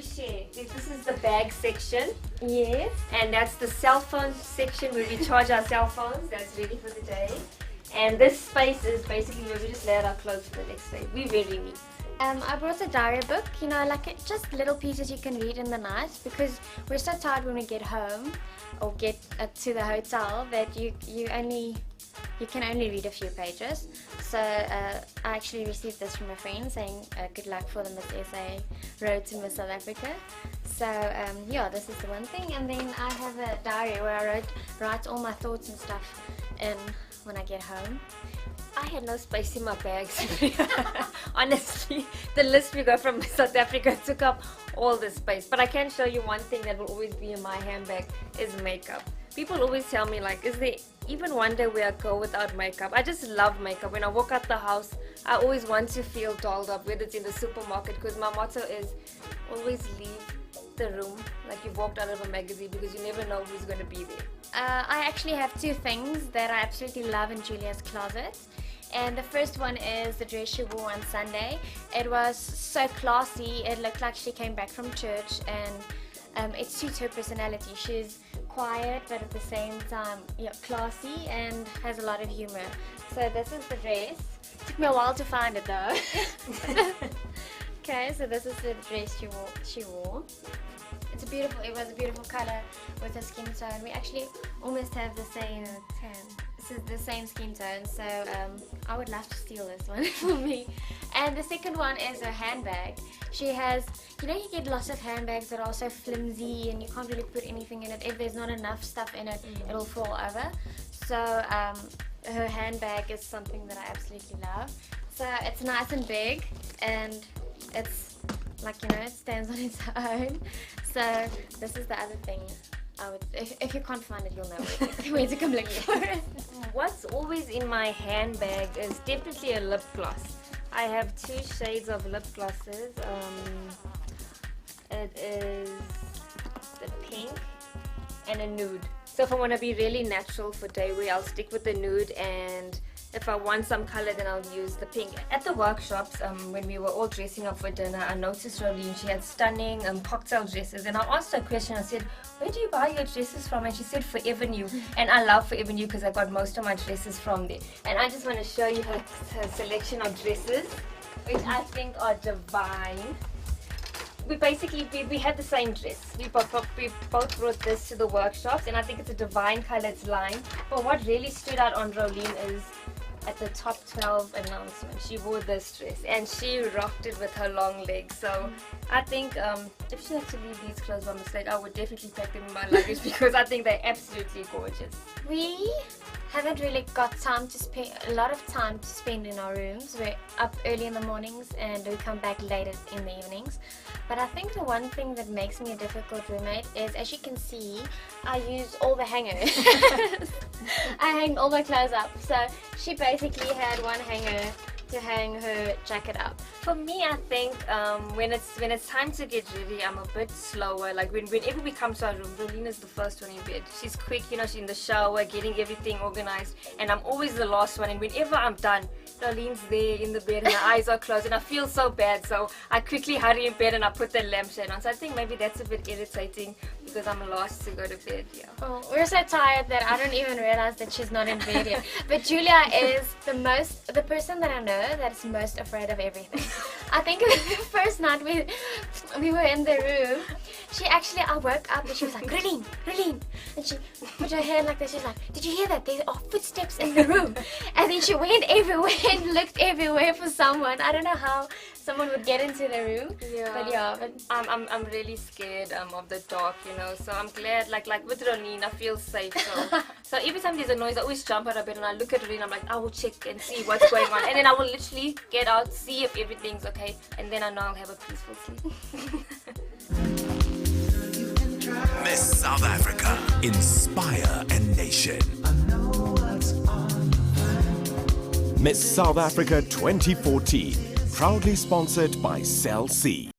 share. This is the bag section. Yes. And that's the cell phone section where we charge our cell phones. That's ready for the day. And this space is basically where we just lay out our clothes for the next day. We're very neat. I brought a diary book, just little pieces you can read in the night, because we're so tired when we get home or get to the hotel that you can only read a few pages. So I actually received this from a friend saying good luck for the Miss SA Road to Miss South Africa. So this is the one thing. And then I have a diary where I write all my thoughts and stuff in when I get home. I had no space in my bags. Honestly, the list we got from South Africa took up all the space. But I can show you one thing that will always be in my handbag is makeup. People always tell me, like, is there even one day where I go without makeup? I just love makeup. When I walk out the house, I always want to feel dolled up, whether it's in the supermarket, because my motto is always leave the room like you've walked out of a magazine, because you never know who's going to be there. I actually have two things that I absolutely love in Julia's closet. And the first one is the dress she wore on Sunday. It was so classy. It looked like she came back from church, and it suits her personality. She's quiet but at the same time classy and has a lot of humor. So this is the dress. Took me a while to find it though. Okay, so this is the dress she wore. It was a beautiful color with her skin tone. We actually almost have the same the same skin tone, so I would love to steal this one for me. And the second one is her handbag. She has, you get lots of handbags that are so flimsy and you can't really put anything in it. If there's not enough stuff in it, it'll fall over. So her handbag is something that I absolutely love. So it's nice and big, and it's like, it stands on its own. So this is the other thing. If you can't find it, you'll know where to come looking for it. What's always in my handbag is definitely a lip gloss. I have 2 shades of lip glosses. It is the pink and a nude. So if I want to be really natural for day wear, I'll stick with the nude, and if I want some color, then I'll use the pink. At the workshops, when we were all dressing up for dinner, I noticed Rolene, she had stunning cocktail dresses, and I asked her a question. I said, where do you buy your dresses from? And she said, Forever New. And I love Forever New because I got most of my dresses from there. And I just want to show you her selection of dresses, which I think are divine. We had the same dress. We both brought this to the workshops, and I think it's a divine color. It's lime. But what really stood out on Rolene is at the top 12 announcement, she wore this dress and she rocked it with her long legs. So I think if she had to leave these clothes by mistake, I would definitely pack them in my luggage because I think they're absolutely gorgeous. We haven't really got a lot of time to spend in our rooms. We're up early in the mornings and we come back later in the evenings. But I think the one thing that makes me a difficult roommate is, as you can see, I use all the hangers. I hang all my clothes up. So she basically had one hanger to hang her jacket up. For me, I think when it's time to get ready, I'm a bit slower. Like whenever we come to our room, Rolene is the first one in bed. She's quick, she's in the shower, getting everything organized, and I'm always the last one. And whenever I'm done, Rolene's there in the bed and her eyes are closed, and I feel so bad. So I quickly hurry in bed and I put the lampshade on. So I think maybe that's a bit irritating because I'm last to go to bed. Yeah. Oh, we're so tired that I don't even realize that she's not in bed yet. But Julia is the person that I know that is most afraid of everything. I think the first night we were in the room, I woke up and she was like, Rolene, and she put her hand like this. She's like, did you hear that? There are footsteps in the room. And then she went everywhere and looked everywhere for someone. I don't know how someone would get into the room. Yeah. But I'm really scared of the dark, So I'm glad, like with Rolene, I feel safe. So every time there's a noise, I always jump out of bed and I look at Rolene. I'm like, I will check and see what's going on, and then I will literally get out, see if everything's okay, and then I know I'll have a peaceful sleep. Miss South Africa, inspire a nation. Miss South Africa 2014, proudly sponsored by Cell C.